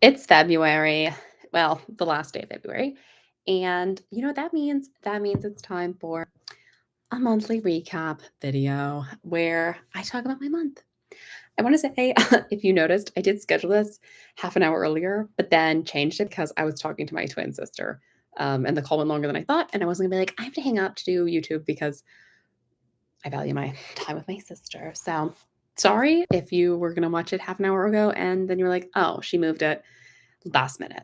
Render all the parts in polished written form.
It's February. Well, the last day of February. And you know what that means? That means it's time for a monthly recap video where I talk about my month. I want to say, if you noticed, I did schedule this half an hour earlier, but then changed it because I was talking to my twin sister. And the call went longer than I thought. And I wasn't going to be like, I have to hang up to do YouTube because I value my time with my sister. So sorry if you were going to watch it half an hour ago and then you were like, oh, she moved it last minute.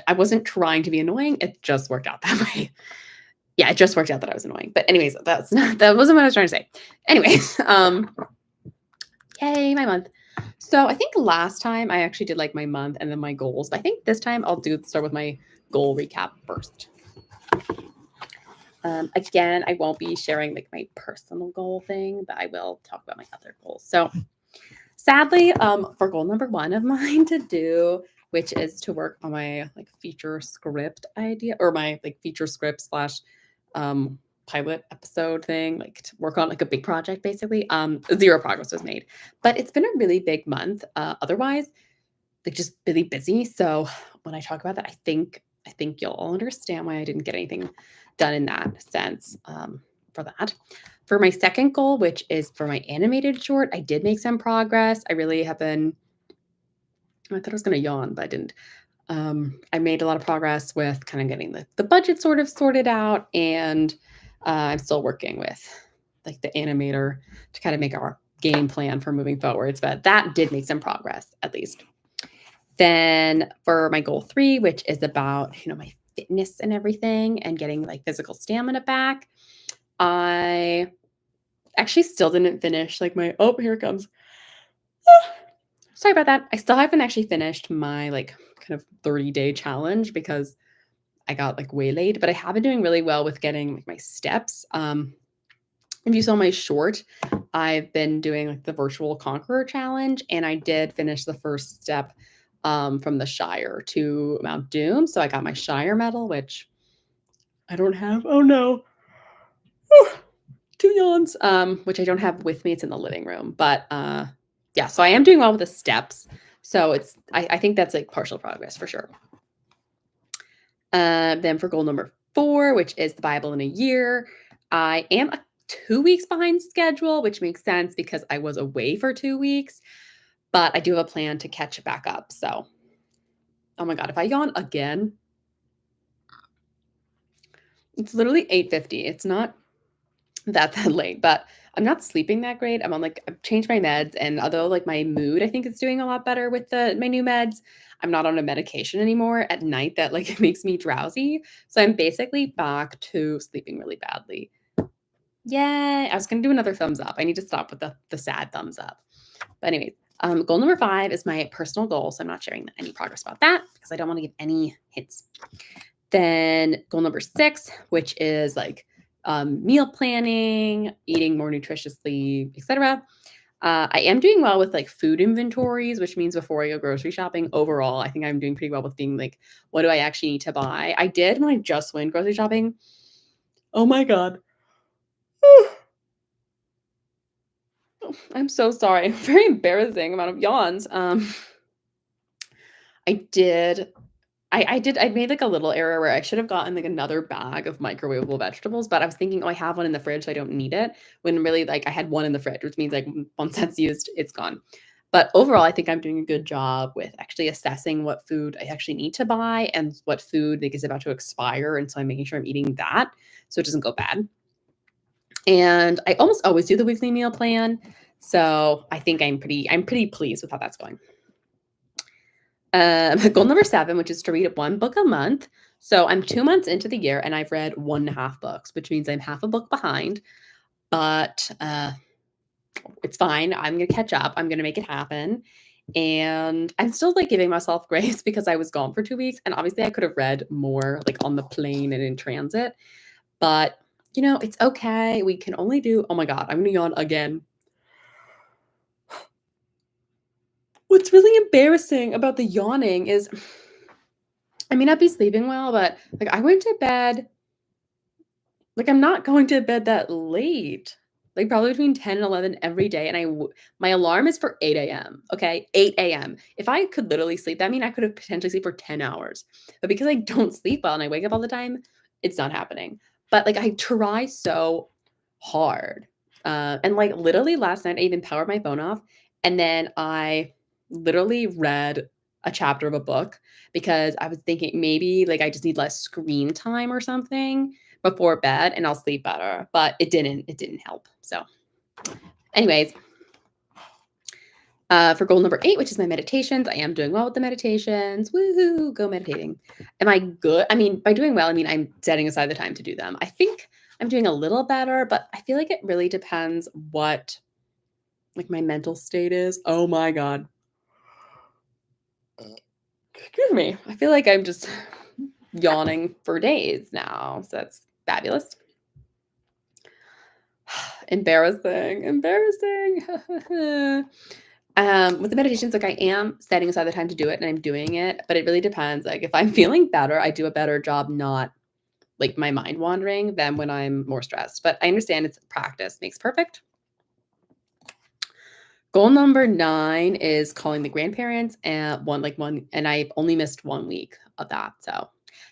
I wasn't trying to be annoying. It just worked out that way. Yeah, it just worked out that I was annoying. But anyways, that wasn't what I was trying to say. Anyways, yay, my month. So I think last time I actually did like my month and then my goals. But I think this time I'll start with my goal recap first. Again, I won't be sharing like my personal goal thing, but I will talk about my other goals. So sadly, for goal number one of mine to do, which is to work on my like feature script idea or my like feature script slash pilot episode thing, like to work on like a big project basically. Zero progress was made. But it's been a really big month. Otherwise, like just really busy. So when I talk about that, I think you'll all understand why I didn't get anything done in that sense for that. For my second goal, which is for my animated short, I did make some progress. I really have been, I thought I was going to yawn, but I didn't. I made a lot of progress with kind of getting the budget sort of sorted out. And I'm still working with like the animator to kind of make our game plan for moving forwards. But that did make some progress at least. Then for my goal three, which is about, my fitness and everything and getting like physical stamina back, I actually still didn't finish like here it comes. Sorry about that. I still haven't actually finished my like kind of 30-day challenge because I got like waylaid, but I have been doing really well with getting like my steps. If you saw my short, I've been doing like the virtual conqueror challenge and I did finish the first step from the Shire to Mount Doom. So I got my Shire medal, which I don't have. Oh no. Two yawns. Which I don't have with me. It's in the living room. But yeah, so I am doing well with the steps. So I think that's like partial progress for sure. Then for goal number 4, which is the Bible in a year, I am 2 weeks behind schedule, which makes sense because I was away for 2 weeks, but I do have a plan to catch it back up. So, oh my God, if I yawn again, it's literally 8:50. It's not that late, but I'm not sleeping that great. I've changed my meds, and although like my mood I think is doing a lot better with my new meds, I'm not on a medication anymore at night that like it makes me drowsy. So I'm basically back to sleeping really badly. Yay! I was gonna do another thumbs up. I need to stop with the sad thumbs up. But anyways, goal number 5 is my personal goal, so I'm not sharing any progress about that because I don't want to give any hints. Then goal number 6, which is like meal planning, eating more nutritiously, etc. I am doing well with like food inventories, which means before I go grocery shopping, overall, I think I'm doing pretty well with being like, what do I actually need to buy? I did when I just went grocery shopping. Oh my God. I'm so sorry. Very embarrassing amount of yawns. I did I made, like, a little error where I should have gotten, like, another bag of microwavable vegetables, but I was thinking, "Oh, I have one in the fridge, so I don't need it," when really, like, I had one in the fridge, which means, like, once that's used, it's gone. But overall, I think I'm doing a good job with actually assessing what food I actually need to buy and what food, like, is about to expire, and so I'm making sure I'm eating that so it doesn't go bad. And I almost always do the weekly meal plan, so I think I'm pretty pleased with how that's going. Goal number 7, which is to read 1 book a month. So I'm 2 months into the year and I've read 1.5 books, which means I'm half a book behind, but it's fine. I'm gonna catch up. I'm gonna make it happen. And I'm still like giving myself grace because I was gone for 2 weeks. And obviously I could have read more like on the plane and in transit. But it's okay. We can only do, oh my God, I'm gonna yawn again. What's really embarrassing about the yawning is I may not be sleeping well, but like I went to bed, like I'm not going to bed that late. like probably between 10 and 11 every day. And my alarm is for 8 a.m. Okay. 8 a.m. If I could literally sleep, that mean I could have potentially sleep for 10 hours. But because I don't sleep well and I wake up all the time, it's not happening. But like I try so hard. And like literally last night, I even powered my phone off and then I literally read a chapter of a book because I was thinking maybe like I just need less screen time or something before bed and I'll sleep better. But it didn't help. So, anyways, for goal number 8, which is my meditations, I am doing well with the meditations. Woohoo, go meditating. Am I good? I mean, by doing well, I mean I'm setting aside the time to do them. I think I'm doing a little better, but I feel like it really depends what like my mental state is. Oh my god. Excuse me. I feel like I'm just yawning for days now. So that's fabulous. Embarrassing. Embarrassing. With the meditations, like I am setting aside the time to do it and I'm doing it, but it really depends. Like if I'm feeling better, I do a better job not like my mind wandering than when I'm more stressed. But I understand it's practice makes perfect. Goal number 9 is calling the grandparents and and I've only missed 1 week of that. So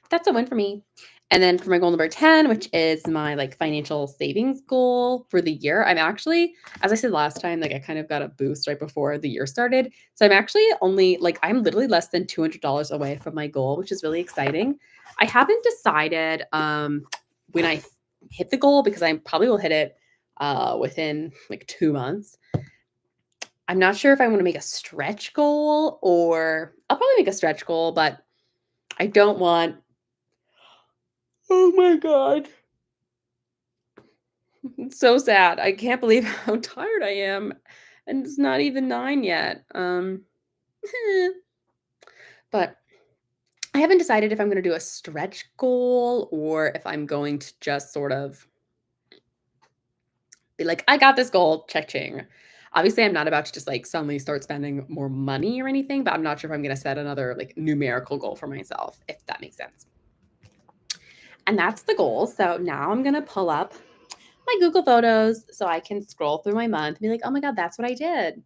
that's a win for me. And then for my goal number 10, which is my like financial savings goal for the year, I'm actually, as I said last time, like I kind of got a boost right before the year started. So I'm actually only like I'm literally less than $200 away from my goal, which is really exciting. I haven't decided when I hit the goal because I probably will hit it within like 2 months. I'm not sure if I want to make a stretch goal or I'll probably make a stretch goal, but I don't want. Oh my god. It's so sad. I can't believe how tired I am. And it's not even 9 yet. But I haven't decided if I'm going to do a stretch goal or if I'm going to just sort of be like, I got this goal, ching. Obviously, I'm not about to just like suddenly start spending more money or anything, but I'm not sure if I'm going to set another like numerical goal for myself, if that makes sense. And that's the goal. So now I'm going to pull up my Google Photos so I can scroll through my month and be like, oh my God, that's what I did.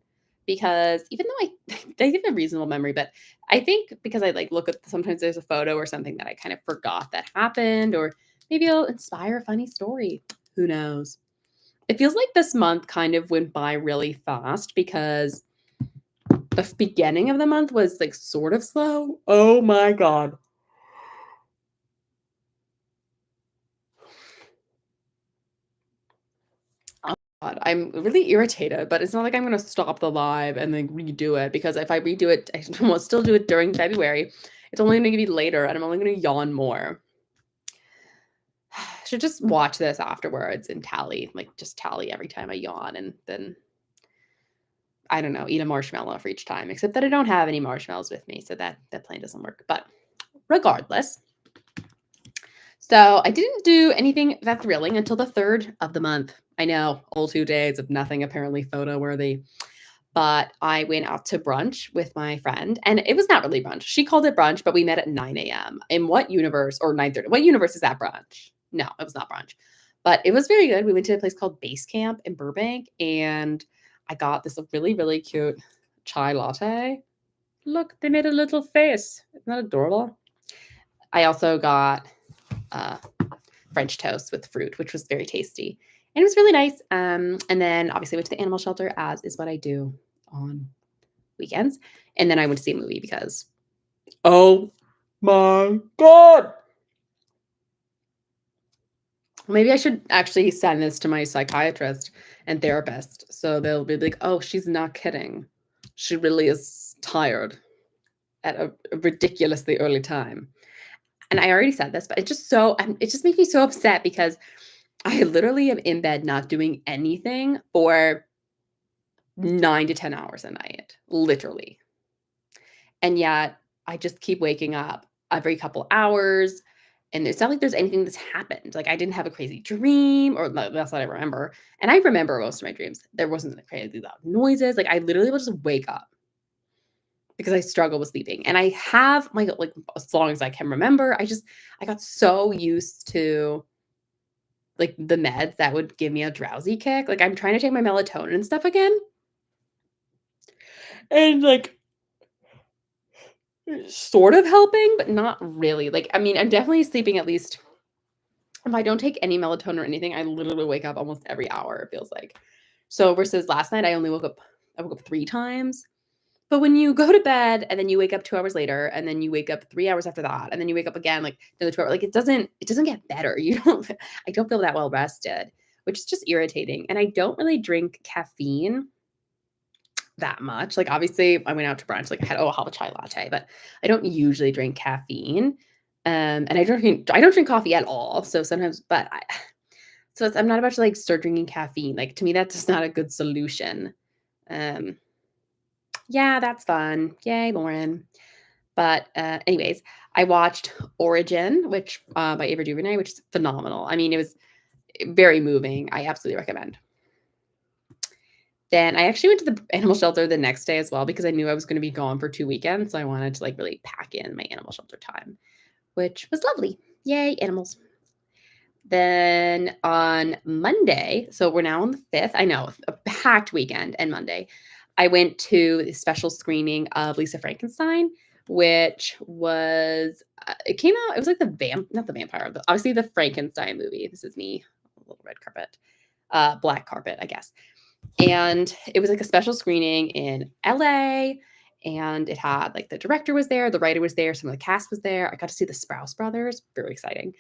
Because even though I have a reasonable memory, but I think because I like look at sometimes there's a photo or something that I kind of forgot that happened, or maybe it'll inspire a funny story. Who knows? It feels like this month kind of went by really fast because the beginning of the month was like sort of slow. Oh my God. God, I'm really irritated, but it's not like I'm gonna stop the live and then redo it because if I redo it, I will still do it during February. It's only gonna be later and I'm only gonna yawn more. I should just watch this afterwards and tally, like just tally every time I yawn and then I don't know, eat a marshmallow for each time, except that I don't have any marshmallows with me, so that plan doesn't work. But regardless, so I didn't do anything that thrilling until the 3rd of the month. I know, all 2 days of nothing apparently photo worthy. But I went out to brunch with my friend, and it was not really brunch. She called it brunch, but we met at 9 a.m. In what universe or 9:30? What universe is that brunch? No, it was not brunch. But it was very good. We went to a place called Base Camp in Burbank, and I got this really, really cute chai latte. Look, they made a little face. Isn't that adorable? I also got uh, French toast with fruit, which was very tasty. And it was really nice. And then obviously went to the animal shelter, as is what I do on weekends. And then I went to see a movie because, oh my God. Maybe I should actually send this to my psychiatrist and therapist. So they'll be like, oh, she's not kidding. She really is tired at a ridiculously early time. And I already said this, but it just makes me so upset because I literally am in bed not doing anything for 9 to 10 hours a night, literally. And yet I just keep waking up every couple hours and it's not like there's anything that's happened. Like I didn't have a crazy dream or that's what I remember. And I remember most of my dreams. There wasn't like crazy loud noises. Like I literally will just wake up because I struggle with sleeping. And I have my like as long as I can remember, I got so used to like the meds that would give me a drowsy kick. Like I'm trying to take my melatonin and stuff again. And like sort of helping, but not really. Like, I mean, I'm definitely sleeping at least if I don't take any melatonin or anything, I literally wake up almost every hour, it feels like. So versus last night, I woke up 3 times. But when you go to bed and then you wake up 2 hours later, and then you wake up 3 hours after that, and then you wake up again like another 2 hours, like it doesn't get better. You don't I don't feel that well rested, which is just irritating. And I don't really drink caffeine that much. Like obviously I went out to brunch, like I had, oh, I'll have a chai latte, but I don't usually drink caffeine. And I don't drink coffee at all. So sometimes, I'm not about to like start drinking caffeine. Like to me, that's just not a good solution. Um, yeah, that's fun. Yay, Lauren. But anyways, I watched Origin, which by Ava DuVernay, which is phenomenal. I mean, it was very moving. I absolutely recommend. Then I actually went to the animal shelter the next day as well because I knew I was going to be gone for 2 weekends. So I wanted to like really pack in my animal shelter time, which was lovely. Yay, animals. Then on Monday, so we're now on the 5th. I know, a packed weekend and Monday. I went to a special screening of Lisa Frankenstein, which was it came out, it was like not the vampire, but obviously the Frankenstein movie. This is me, a little red carpet, black carpet, I guess. And it was like a special screening in LA. And it had like the director was there, the writer was there, some of the cast was there. I got to see the Sprouse brothers, very exciting.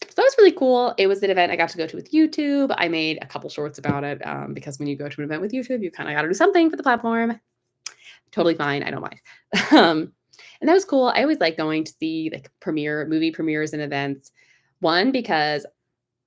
So that was really cool. It was an event I got to go to with YouTube. I made a couple shorts about it because when you go to an event with YouTube, you kind of got to do something for the platform. Totally fine. I don't mind. And that was cool. I always like going to see like movie premieres and events. One, because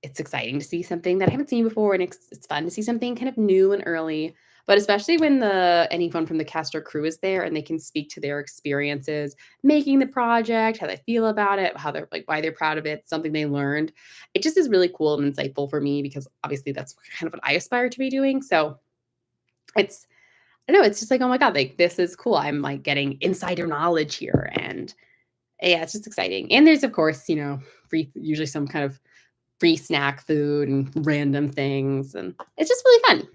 it's exciting to see something that I haven't seen before, and it's fun to see something kind of new and early. But especially when anyone from the cast or crew is there and they can speak to their experiences making the project, how they feel about it, how they're like why they're proud of it, something they learned. It just is really cool and insightful for me because obviously that's kind of what I aspire to be doing. So it's I don't know, it's just like, oh my God, like this is cool. I'm like getting insider knowledge here. And yeah, it's just exciting. And there's of course, usually some kind of free snack food and random things. And it's just really fun.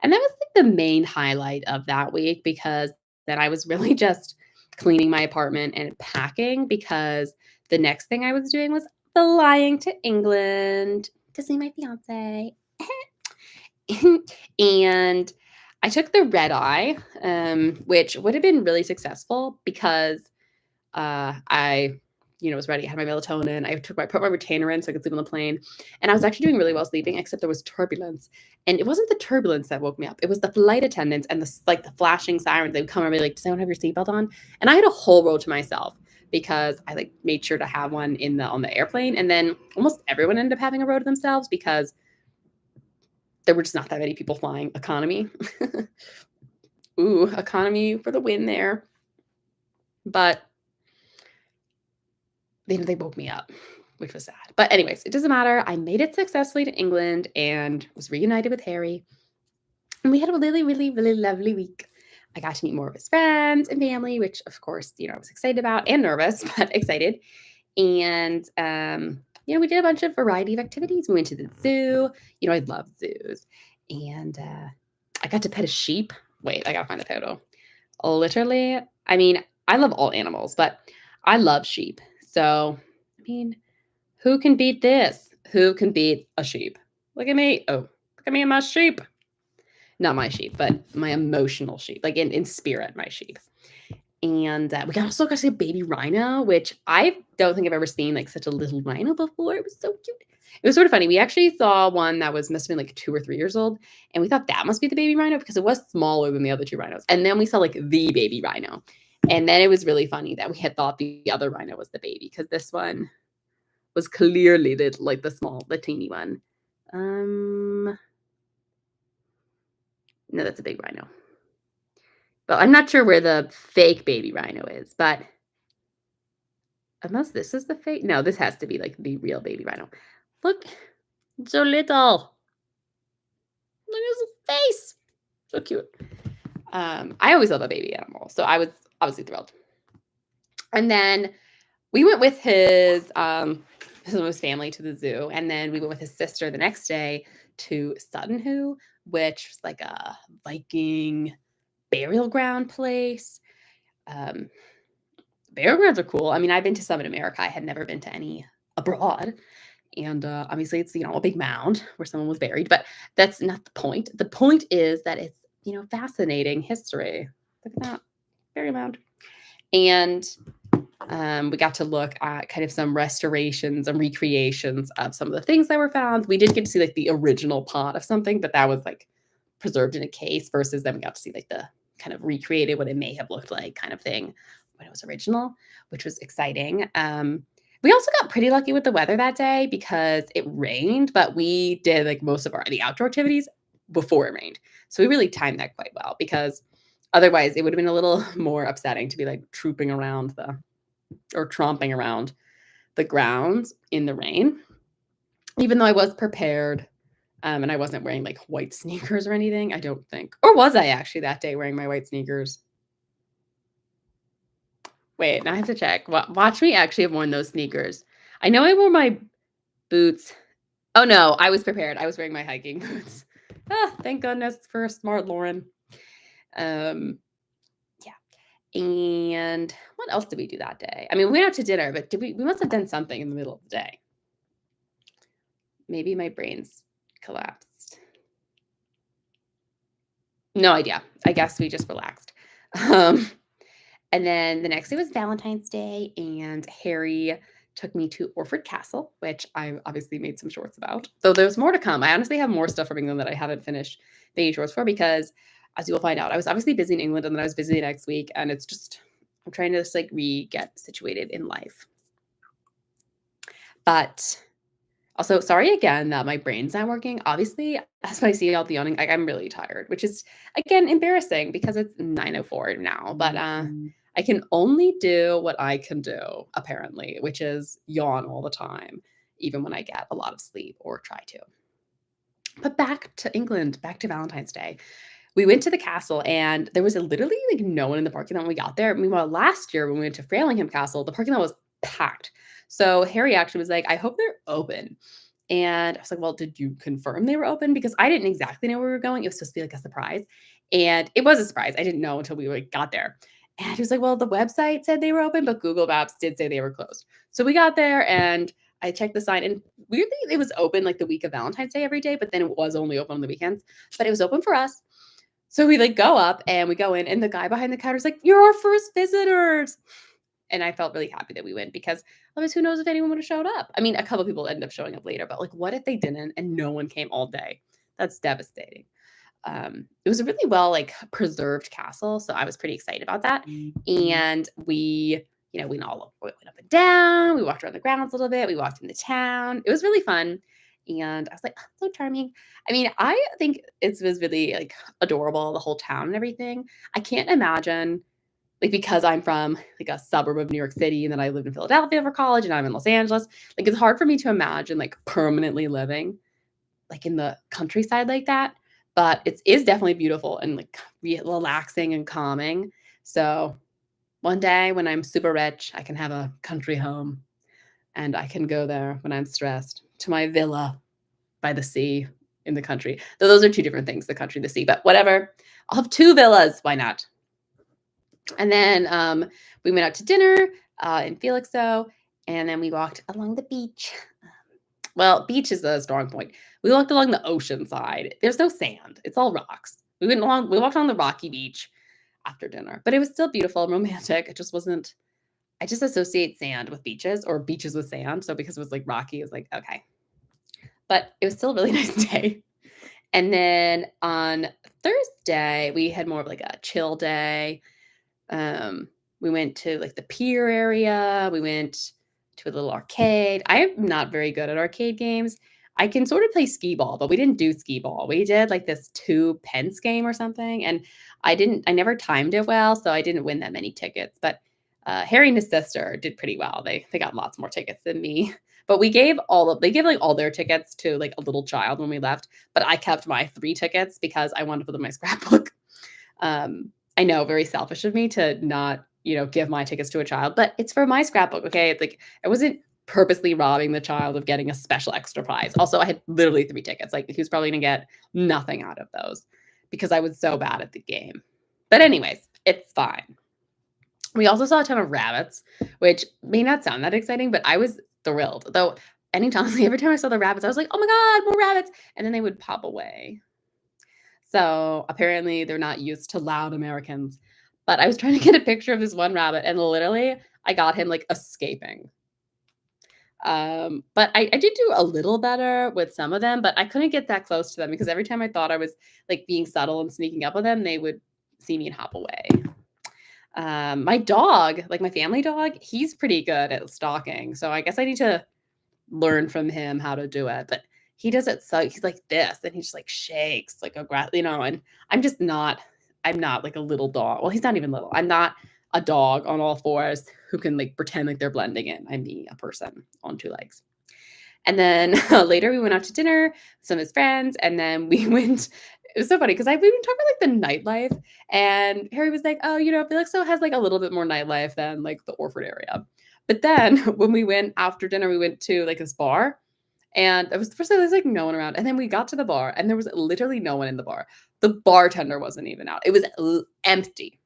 And that was like the main highlight of that week because then I was really just cleaning my apartment and packing because the next thing I was doing was flying to England to see my fiance. And I took the red eye, which would have been really successful because I was ready. I had my melatonin. I put my retainer in so I could sleep on the plane. And I was actually doing really well sleeping, except there was turbulence. And it wasn't the turbulence that woke me up. It was the flight attendants and the flashing sirens. They would come and be like, does anyone have your seatbelt on? And I had a whole row to myself because I like made sure to have one on the airplane. And then almost everyone ended up having a row to themselves because there were just not that many people flying economy. Ooh, economy for the win there. But they woke me up, which was sad. But anyways, it doesn't matter. I made it successfully to England and was reunited with Harry. And we had a really, really, really lovely week. I got to meet more of his friends and family, which of course, I was excited about and nervous, but excited. And we did a bunch of variety of activities. We went to the zoo. I love zoos. And I got to pet a sheep. Wait, I gotta find the photo. Literally, I mean, I love all animals, but I love sheep. So, I mean, who can beat this? Who can beat a sheep? Look at me. Oh, look at me and my sheep. Not my sheep, but my emotional sheep, like in spirit, my sheep. And we also got to see a baby rhino, which I don't think I've ever seen like such a little rhino before. It was so cute. It was sort of funny. We actually saw one that must have been like 2 or 3 years old. And we thought that must be the baby rhino because it was smaller than the other 2 rhinos. And then we saw like the baby rhino. And then it was really funny that we had thought the other rhino was the baby because this one was clearly the teeny one. No, that's a big rhino. But I'm not sure where the fake baby rhino is, but unless this is the fake. No, this has to be like the real baby rhino. Look, so little. Look at his face. So cute. I always love a baby animal, so I was obviously thrilled. And then we went with his some of his family to the zoo, and then we went with his sister the next day to Sutton Hoo, which was like a Viking burial ground place. Um, Burial grounds are cool. I mean, I've been to some in America. I had never been to any abroad. And obviously, it's, a big mound where someone was buried, but that's not the point. The point is that it's, fascinating history. Look at that burial mound. And we got to look at kind of some restorations and recreations of some of the things that were found. We didn't get to see like the original pot of something, but that was like preserved in a case versus then we got to see like the kind of recreated what it may have looked like kind of thing when it was original, which was exciting. We also got pretty lucky with the weather that day because it rained, but we did like most of the outdoor activities before it rained. So we really timed that quite well because otherwise it would have been a little more upsetting to be like tromping around the grounds in the rain. Even though I was prepared, and I wasn't wearing like white sneakers or anything, I don't think. Or was I actually that day wearing my white sneakers? Wait, now I have to check. Watch me actually have worn those sneakers. I know I wore my boots. Oh no, I was prepared. I was wearing my hiking boots. Thank goodness for smart Lauren. Yeah. And what else did we do that day? I mean, we went out to dinner, but we must have done something in the middle of the day. Maybe my brain's collapsed. No idea. I guess we just relaxed. And then the next day was Valentine's Day, and Harry took me to Orford Castle, which I obviously made some shorts about. Though there's more to come. I honestly have more stuff from England that I haven't finished making shorts for because, as you will find out, I was obviously busy in England and then I was busy next week, and it's just I'm trying to just like get situated in life. But also, sorry again that my brain's not working. Obviously, as I see all the yawning, I'm really tired, which is again embarrassing because it's 9:04 now. But I can only do what I can do, apparently, which is yawn all the time, even when I get a lot of sleep or try to. But back to England, back to Valentine's Day. We went to the castle and there was literally like no one in the parking lot when we got there. Meanwhile, last year when we went to Fralingham Castle, the parking lot was packed. So Harry actually was like, I hope they're open. And I was like, well, did you confirm they were open? Because I didn't exactly know where we were going. It was supposed to be like a surprise. And it was a surprise. I didn't know until we got there. And he was like, well, the website said they were open, but Google Maps did say they were closed. So we got there and I checked the sign, and weirdly, it was open like the week of Valentine's Day every day, but then it was only open on the weekends. But it was open for us. So we like go up and we go in, and the guy behind the counter is like, "You're our first visitors." And I felt really happy that we went because otherwise, who knows if anyone would have showed up? I mean, a couple of people ended up showing up later, but like, what if they didn't and no one came all day? That's devastating. It was a really well like preserved castle, so I was pretty excited about that. And we, we went up and down. We walked around the grounds a little bit. We walked into town. It was really fun, and I was like, oh, so charming. I mean, I think it was really like adorable, the whole town and everything. I can't imagine. Like, because I'm from like a suburb of New York City and then I lived in Philadelphia for college and I'm in Los Angeles, like it's hard for me to imagine like permanently living like in the countryside like that. But it is definitely beautiful and like relaxing and calming. So one day when I'm super rich, I can have a country home and I can go there when I'm stressed to my villa by the sea in the country. Though those are two different things, the country and the sea, but whatever. I'll have two villas. Why not? And then we went out to dinner in Felixstowe, and then we walked along the beach. Well, beach is a strong point. We walked along the ocean side. There's no sand. It's all rocks. We walked on the rocky beach after dinner, but it was still beautiful and romantic. It just wasn't, I just associate sand with beaches or beaches with sand. So because it was like rocky, it was like, okay. But it was still a really nice day. And then on Thursday, we had more of like a chill day. We went to like the pier area. We went to a little arcade. I'm not very good at arcade games. I can sort of play skee ball, but we didn't do skee ball. We did like this 2 pence game or something. And I never timed it well. So I didn't win that many tickets, but Harry and his sister did pretty well. They got lots more tickets than me, but they gave like all their tickets to like a little child when we left, but I kept my 3 tickets because I wanted to put them in my scrapbook. I know, very selfish of me to not, give my tickets to a child, but it's for my scrapbook. Okay. It's like, I wasn't purposely robbing the child of getting a special extra prize. Also, I had literally 3 tickets. Like, he was probably gonna get nothing out of those because I was so bad at the game. But anyways, it's fine. We also saw a ton of rabbits, which may not sound that exciting, but I was thrilled. Though anytime every time I saw the rabbits, I was like, "Oh my god, more rabbits!" And then they would pop away. So, apparently, they're not used to loud Americans. But I was trying to get a picture of this one rabbit, and literally, I got him, like, escaping. But I did do a little better with some of them, but I couldn't get that close to them because every time I thought I was, like, being subtle and sneaking up on them, they would see me and hop away. My dog, like, my family dog, he's pretty good at stalking, so I guess I need to learn from him how to do it, but he does it so he's like this, and he just, like, shakes like a and I'm just not I'm not like a little dog. Well, he's not even little. I'm not a dog on all fours who can, like, pretend like they're blending in. I'm me, a person on 2 legs. And then later we went out to dinner with some of his friends, and then we went it was so funny because we been talking about, like, the nightlife, and Harry was like, "Oh, Felixstowe has, like, a little bit more nightlife than, like, the Orford area." But then when we went after dinner, we went to, like, this bar, and it was the first time there was, like, no one around, and then we got to the bar, and there was literally no one in the bar. The bartender wasn't even out. It was empty.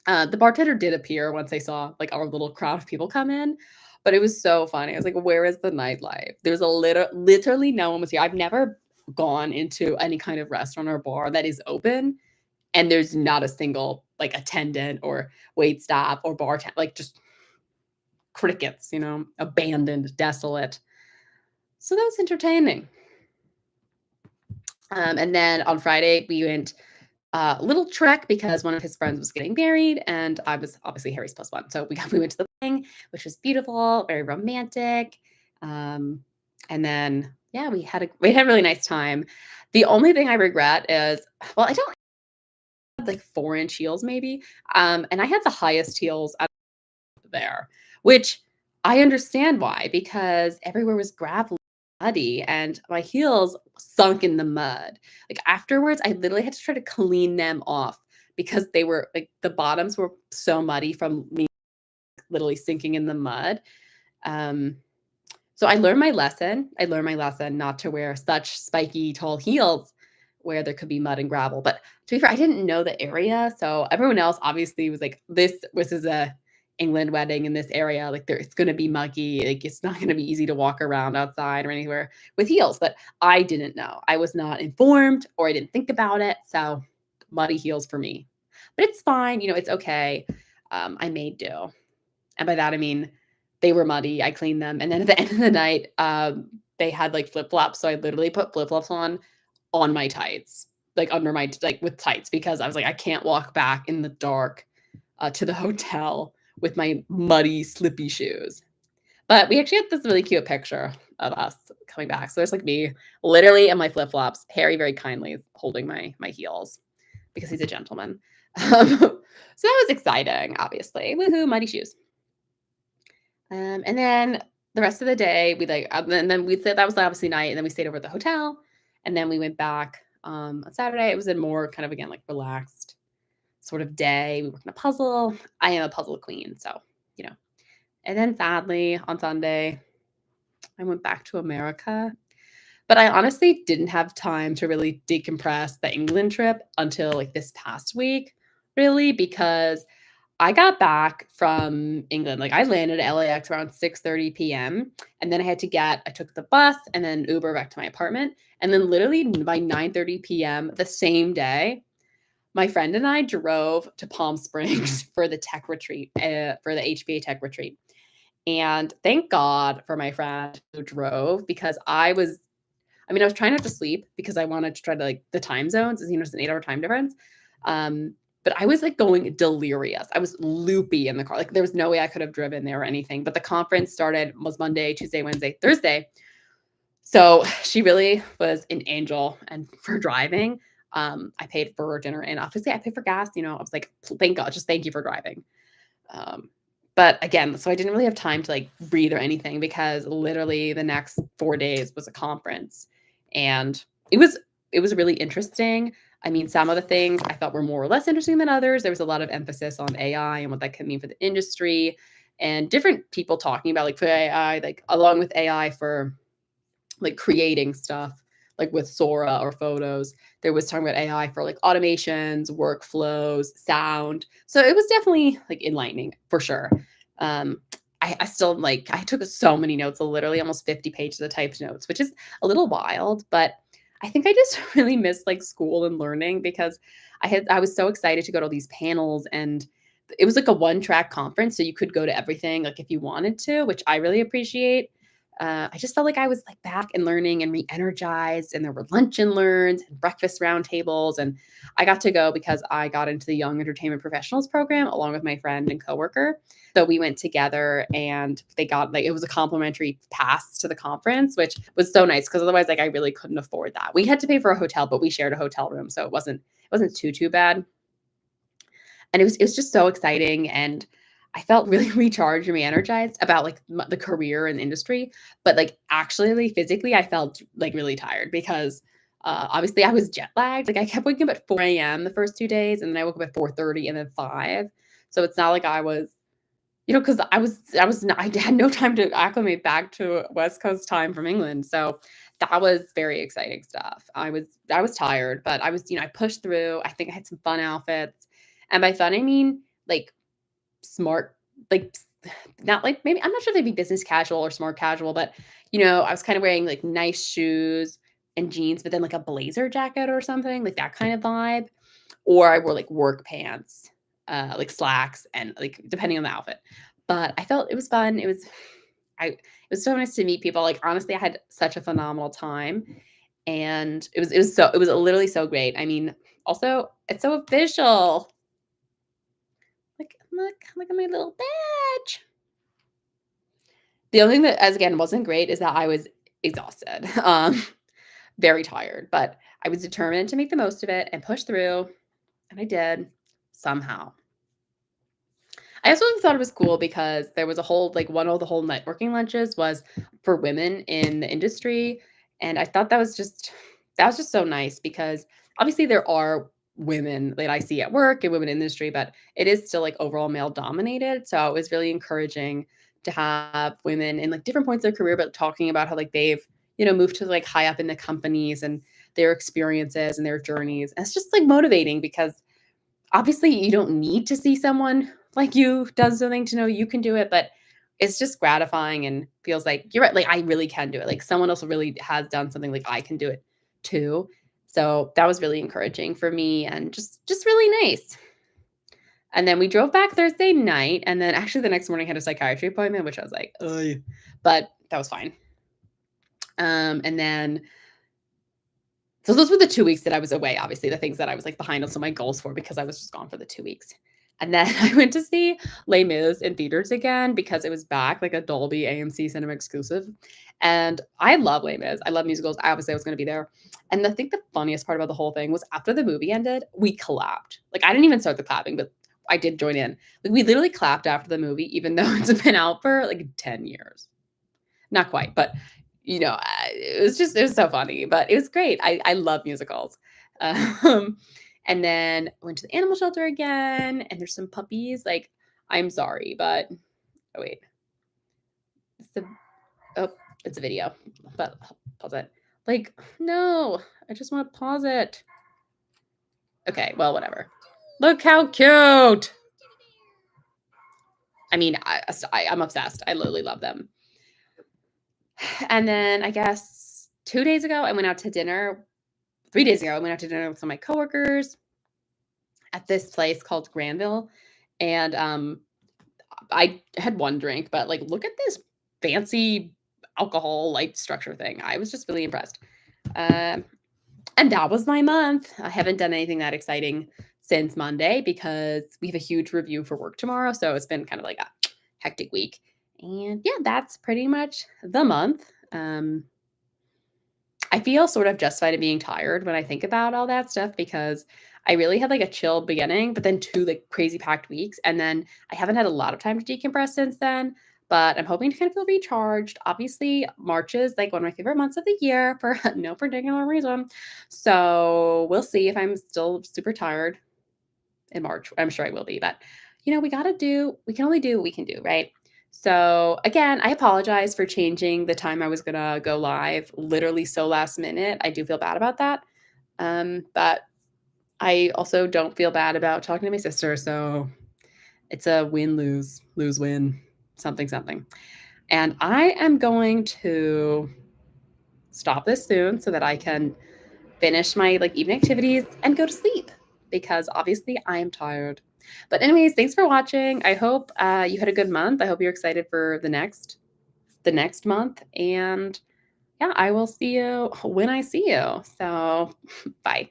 The bartender did appear once they saw, like, our little crowd of people come in, but it was so funny. I was like, "Where is the nightlife?" There's a literally no one was here. I've never gone into any kind of restaurant or bar that is open, and there's not a single, like, attendant or waitstaff or bartender, like, just crickets, abandoned, desolate. So that was entertaining. And then on Friday, we went a little trek because one of his friends was getting married, and I was obviously Harry's plus one. So we went to the wedding, which was beautiful, very romantic. And then yeah, we had a really nice time. The only thing I regret is, well, I don't have like 4-inch heels maybe. And I had the highest heels out there, which I understand why, because everywhere was gravelly, muddy, and my heels sunk in the mud. Like, afterwards, I literally had to try to clean them off because they were like the bottoms were so muddy from me literally sinking in the mud. Um, so I learned my lesson. I learned my lesson not to wear such spiky tall heels where there could be mud and gravel. But to be fair, I didn't know the area, so everyone else obviously was like, "This is a England wedding in this area. Like, it's going to be muggy. Like, it's not going to be easy to walk around outside or anywhere with heels." But I didn't know. I was not informed, or I didn't think about it. So muddy heels for me. But it's fine. It's okay. I made do. And by that, I mean, they were muddy, I cleaned them, and then at the end of the night, they had, like, flip-flops, so I literally put flip-flops on my tights, like, under my like, with tights because I was like, "I can't walk back in the dark, to the hotel with my muddy, slippy shoes." But we actually had this really cute picture of us coming back, so there's, like, me literally in my flip-flops, Harry very kindly holding my heels because he's a gentleman. So that was exciting, obviously. Woohoo, muddy shoes. And then the rest of the day, and then we said that was obviously night, and then we stayed over at the hotel, and then we went back on Saturday. It was a more kind of again like relaxed sort of day. We worked on a puzzle. I am a puzzle queen, so you know. And then sadly on Sunday, I went back to America, but I honestly didn't have time to really decompress the England trip until like this past week, really, because I got back from England, like, I landed at LAX around 6:30 PM, and then I took the bus and then Uber back to my apartment, and then literally by 9:30 PM the same day, my friend and I drove to Palm Springs for the tech retreat, for the HBA tech retreat, and thank God for my friend who drove because I was trying not to sleep because I wanted to try to, like, the time zones, it's an 8-hour time difference, but I was, like, going delirious. I was loopy in the car, like, there was no way I could have driven there or anything, but the conference was Monday, Tuesday, Wednesday, Thursday. So, she really was an angel, and for driving, I paid for dinner, and obviously I paid for gas, I was like, "Thank God, just thank you for driving." Um, but again, so I didn't really have time to, like, breathe or anything because literally the next 4 days was a conference, and it was it was really interesting. I mean, some of the things I thought were more or less interesting than others. There was a lot of emphasis on AI and what that could mean for the industry, and different people talking about like for AI, like along with AI for like creating stuff, like with Sora or photos. There was talking about AI for like automations, workflows, sound. So it was definitely like enlightening for sure. Um, I still like I took so many notes, literally almost 50 pages of typed notes, which is a little wild, but I think I just really missed like school and learning because I was so excited to go to all these panels, and it was like a one track conference. So you could go to everything like if you wanted to, which I really appreciate. I just felt like I was like back and learning and re-energized, and there were lunch and learns and breakfast roundtables, and I got to go because I got into the Young Entertainment Professionals program along with my friend and coworker. So we went together, and they got like it was a complimentary pass to the conference, which was so nice because otherwise, like I really couldn't afford that. We had to pay for a hotel, but we shared a hotel room, so it wasn't too bad. And it was just so exciting, and I felt really recharged and re-energized about like the career and industry, but like actually physically I felt like really tired because obviously I was jet lagged. Like I kept waking up at 4 a.m. the first 2 days, and then I woke up at 4:30 and then 5. So it's not like I was, because I was not, I had no time to acclimate back to West Coast time from England. So that was very exciting stuff. I was tired, but I pushed through. I think I had some fun outfits. And by fun I mean like smart, like not like, maybe I'm not sure if they'd be business casual or smart casual, but I was kind of wearing like nice shoes and jeans, but then like a blazer jacket or something, like that kind of vibe. Or I wore like work pants, like slacks, and like depending on the outfit. But I felt it was fun. It was so nice to meet people. Like honestly, I had such a phenomenal time. And it was literally so great. I mean, also it's so official. Look at my little badge. The only thing that, as again, wasn't great is that I was exhausted, very tired, but I was determined to make the most of it and push through, and I did somehow. I also thought it was cool because there was a whole like one of the whole networking lunches was for women in the industry, and I thought that was just so nice because obviously there are women that I see at work and women in the industry, but it is still like overall male dominated. So it was really encouraging to have women in like different points of their career, but talking about how like they've moved to like high up in the companies and their experiences and their journeys. And it's just like motivating because obviously you don't need to see someone like you does something to know you can do it, but it's just gratifying and feels like you're right, like I really can do it, like someone else really has done something, like I can do it too. So that was really encouraging for me and just really nice. And then we drove back Thursday night, and then actually the next morning I had a psychiatry appointment, which I was like, ugh, but that was fine. And then so those were the 2 weeks that I was away, obviously, the things that I was, like, behind on some of my goals for because I was just gone for the 2 weeks. And then I went to see Les Mis in theaters again because it was back, like a Dolby AMC Cinema exclusive, and I love Les Mis, I love musicals, I obviously was gonna be there, and I think the funniest part about the whole thing was after the movie ended, we clapped. Like, I didn't even start the clapping, but I did join in. Like, we literally clapped after the movie even though it's been out for, like, 10 years. Not quite, but it was so funny, but it was great. I love musicals. Um, and then went to the animal shelter again, and there's some puppies. Like, I'm sorry, but oh wait, it's the oh, it's a video, but I'll pause it. Like, no, I just want to pause it. Okay, well, whatever. Look how cute. I mean, I'm obsessed. I literally love them. And then I guess 2 days ago, I went out to dinner 3 days ago, I went out to dinner with some of my coworkers at this place called Granville, and, I had 1 drink, but, like, look at this fancy alcohol light structure thing. I was just really impressed. Um, and that was my month. I haven't done anything that exciting since Monday because we have a huge review for work tomorrow, so it's been kind of like a hectic week. And yeah, that's pretty much the month. I feel sort of justified in being tired when I think about all that stuff because I really had like a chill beginning, but then 2 like crazy packed weeks. And then I haven't had a lot of time to decompress since then. But I'm hoping to kind of feel recharged. Obviously, March is like one of my favorite months of the year for no particular reason. So we'll see if I'm still super tired in March. I'm sure I will be, but we can only do what we can do, right? So again, I apologize for changing the time I was gonna go live literally so last minute. I do feel bad about that. But I also don't feel bad about talking to my sister. So it's a win lose, lose win, something, something. And I am going to stop this soon so that I can finish my like evening activities and go to sleep because obviously I am tired. But anyways, thanks for watching. I hope you had a good month. I hope you're excited for the next month. And yeah, I will see you when I see you. So bye.